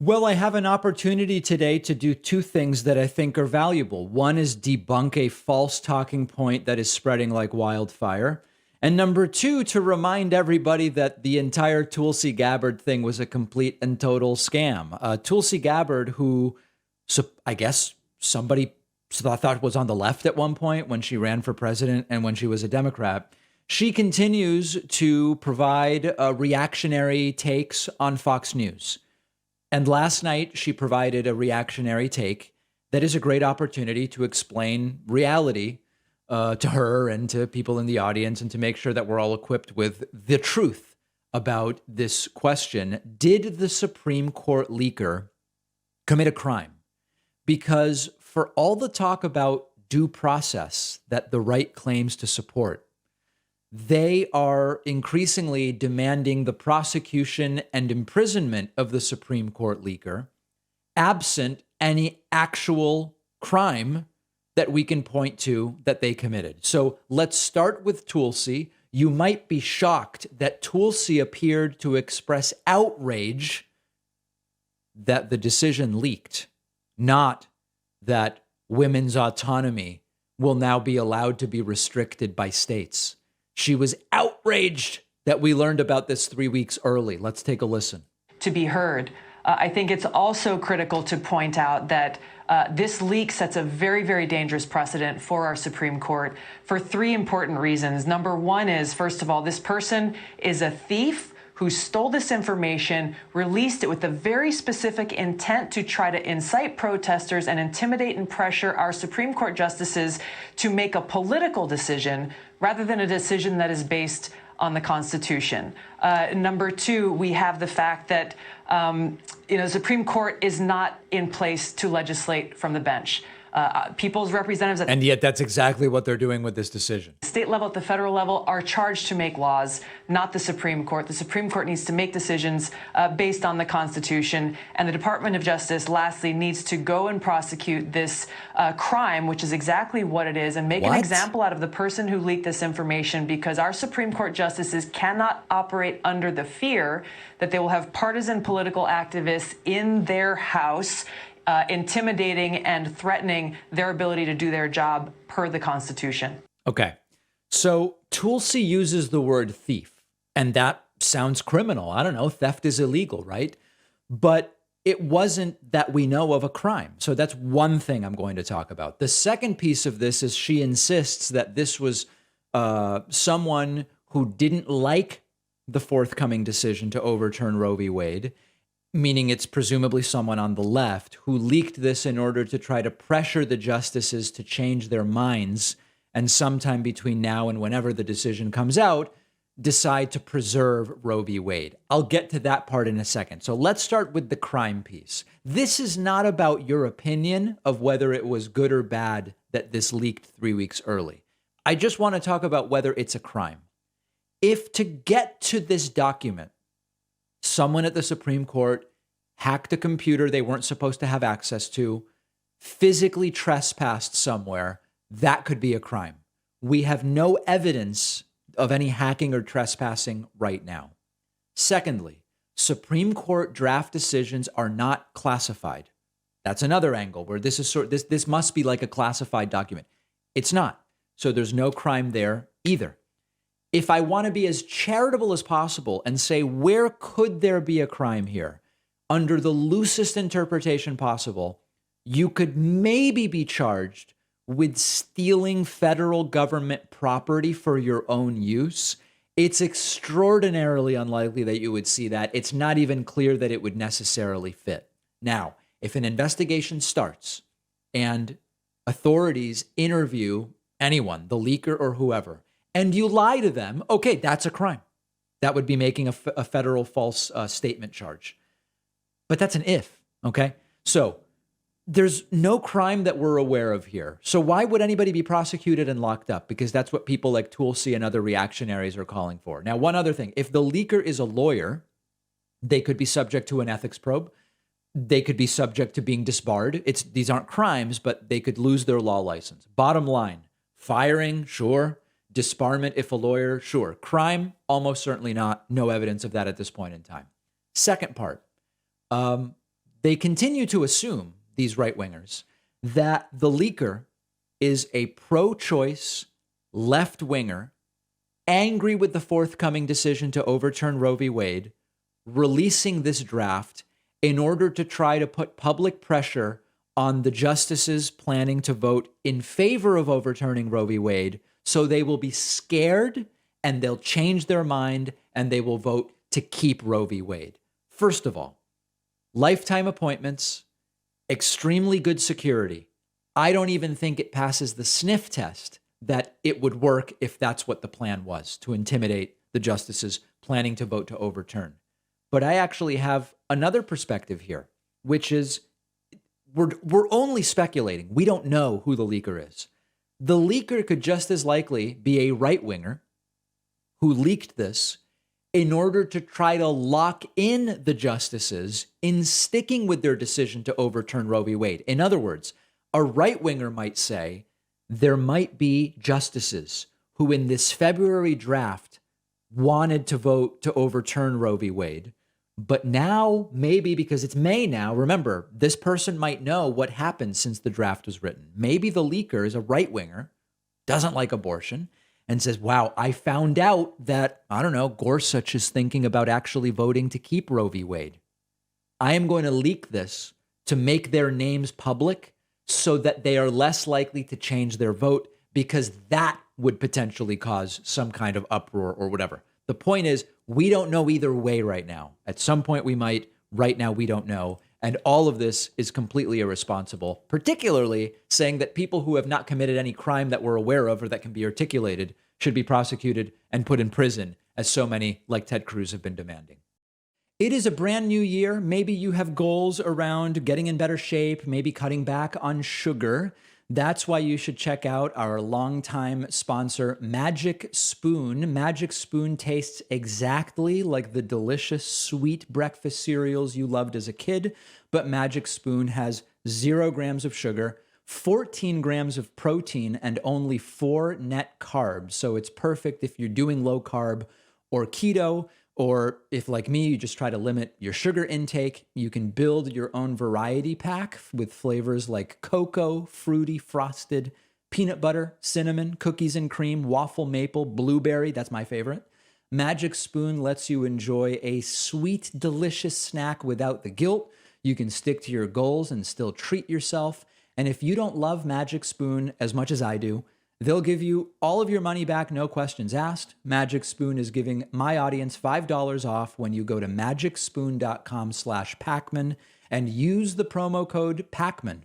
Well, I have an opportunity today to do two things that I think are valuable. One is debunk a false talking point that is spreading like wildfire. And number two, to remind everybody that the entire Tulsi Gabbard thing was a complete and total scam. Tulsi Gabbard, who I guess somebody thought was on the left at one point when she ran for president and when she was a Democrat, she continues to provide reactionary takes on Fox News. And last night, she provided a reactionary take that is a great opportunity to explain reality to her and to people in the audience and to make sure that we're all equipped with the truth about this question. Did the Supreme Court leaker commit a crime? Because for all the talk about due process that the right claims to support, they are increasingly demanding the prosecution and imprisonment of the Supreme Court leaker, absent any actual crime that we can point to that they committed. So let's start with Tulsi. You might be shocked that Tulsi appeared to express outrage that the decision leaked, not that women's autonomy will now be allowed to be restricted by states. She was outraged that we learned about this 3 weeks early. Let's take a listen. To be heard. I think it's also critical to point out that this leak sets a very, very dangerous precedent for our Supreme Court for three important reasons. Number one is, first of all, this person is a thief who stole this information, released it with a very specific intent to try to incite protesters and intimidate and pressure our Supreme Court justices to make a political decision rather than a decision that is based on the Constitution. Number two, we have the fact that the Supreme Court is not in place to legislate from the bench. People's representatives and yet that's exactly what they're doing with this decision. State level, at the federal level, are charged to make laws, not the Supreme Court. The Supreme Court needs to make decisions based on the Constitution. And the Department of Justice, lastly, needs to go and prosecute this crime, which is exactly what it is, and make an example out of the person who leaked this information, because our Supreme Court justices cannot operate under the fear that they will have partisan political activists in their house intimidating and threatening their ability to do their job per the Constitution. Okay. So Tulsi uses the word thief, and that sounds criminal. I don't know. Theft is illegal, right? But it wasn't that we know of a crime. So that's one thing I'm going to talk about. The second piece of this is she insists that this was someone who didn't like the forthcoming decision to overturn Roe v. Wade, meaning it's presumably someone on the left who leaked this in order to try to pressure the justices to change their minds, and sometime between now and whenever the decision comes out, decide to preserve Roe v. Wade. I'll get to that part in a second. So let's start with the crime piece. This is not about your opinion of whether it was good or bad that this leaked 3 weeks early. I just want to talk about whether it's a crime. If to get to this document, someone at the Supreme Court hacked a computer they weren't supposed to have access to, physically trespassed somewhere, that could be a crime. We have no evidence of any hacking or trespassing right now. Secondly, Supreme Court draft decisions are not classified. That's another angle where this is this must be like a classified document. It's not. So there's no crime there either. If I want to be as charitable as possible and say, where could there be a crime here? Under the loosest interpretation possible, you could maybe be charged with stealing federal government property for your own use. It's extraordinarily unlikely that you would see that. It's not even clear that it would necessarily fit. Now, if an investigation starts and authorities interview anyone, the leaker or whoever, and you lie to them, okay, that's a crime. That would be making a federal false statement charge. But that's an if, okay? So there's no crime that we're aware of here. So why would anybody be prosecuted and locked up? Because that's what people like Tulsi and other reactionaries are calling for. Now, one other thing, if the leaker is a lawyer, they could be subject to an ethics probe. They could be subject to being disbarred. These aren't crimes, but they could lose their law license. Bottom line, firing, sure. Disbarment if a lawyer, sure. Crime, almost certainly not. No evidence of that at this point in time. Second part, They continue to assume, these right-wingers, that the leaker is a pro-choice left-winger, angry with the forthcoming decision to overturn Roe v. Wade, releasing this draft in order to try to put public pressure on the justices planning to vote in favor of overturning Roe v. Wade, so they will be scared and they'll change their mind and they will vote to keep Roe v. Wade. First of all, lifetime appointments, extremely good security. I don't even think it passes the sniff test that it would work if that's what the plan was, to intimidate the justices planning to vote to overturn. But I actually have another perspective here, which is we're only speculating. We don't know who the leaker is. The leaker could just as likely be a right-winger who leaked this in order to try to lock in the justices in sticking with their decision to overturn Roe v. Wade. In other words, a right-winger might say there might be justices who in this February draft wanted to vote to overturn Roe v. Wade, but now, maybe because it's May now, remember, this person might know what happened since the draft was written. Maybe the leaker is a right-winger, doesn't like abortion, and says, wow, I found out that, I don't know, Gorsuch is thinking about actually voting to keep Roe v. Wade. I am going to leak this to make their names public so that they are less likely to change their vote, because that would potentially cause some kind of uproar or whatever. The point is, we don't know either way right now. At some point we might. Right now we don't know. And all of this is completely irresponsible, particularly saying that people who have not committed any crime that we're aware of or that can be articulated should be prosecuted and put in prison, as so many like Ted Cruz have been demanding. It is a brand new year. Maybe you have goals around getting in better shape, maybe cutting back on sugar. That's why you should check out our longtime sponsor, Magic Spoon. Magic Spoon tastes exactly like the delicious sweet breakfast cereals you loved as a kid, but Magic Spoon has 0 grams of sugar, 14 grams of protein, and only 4 net carbs. So it's perfect if you're doing low carb or keto, or if, like me, you just try to limit your sugar intake. You can build your own variety pack with flavors like cocoa, fruity, frosted, peanut butter, cinnamon, cookies and cream, waffle maple, blueberry. That's my favorite. Magic Spoon lets you enjoy a sweet, delicious snack without the guilt. You can stick to your goals and still treat yourself. And if you don't love Magic Spoon as much as I do, they'll give you all of your money back, no questions asked. Magic Spoon is giving my audience $5 off when you go to magicspoon.com/Pacman and use the promo code Pacman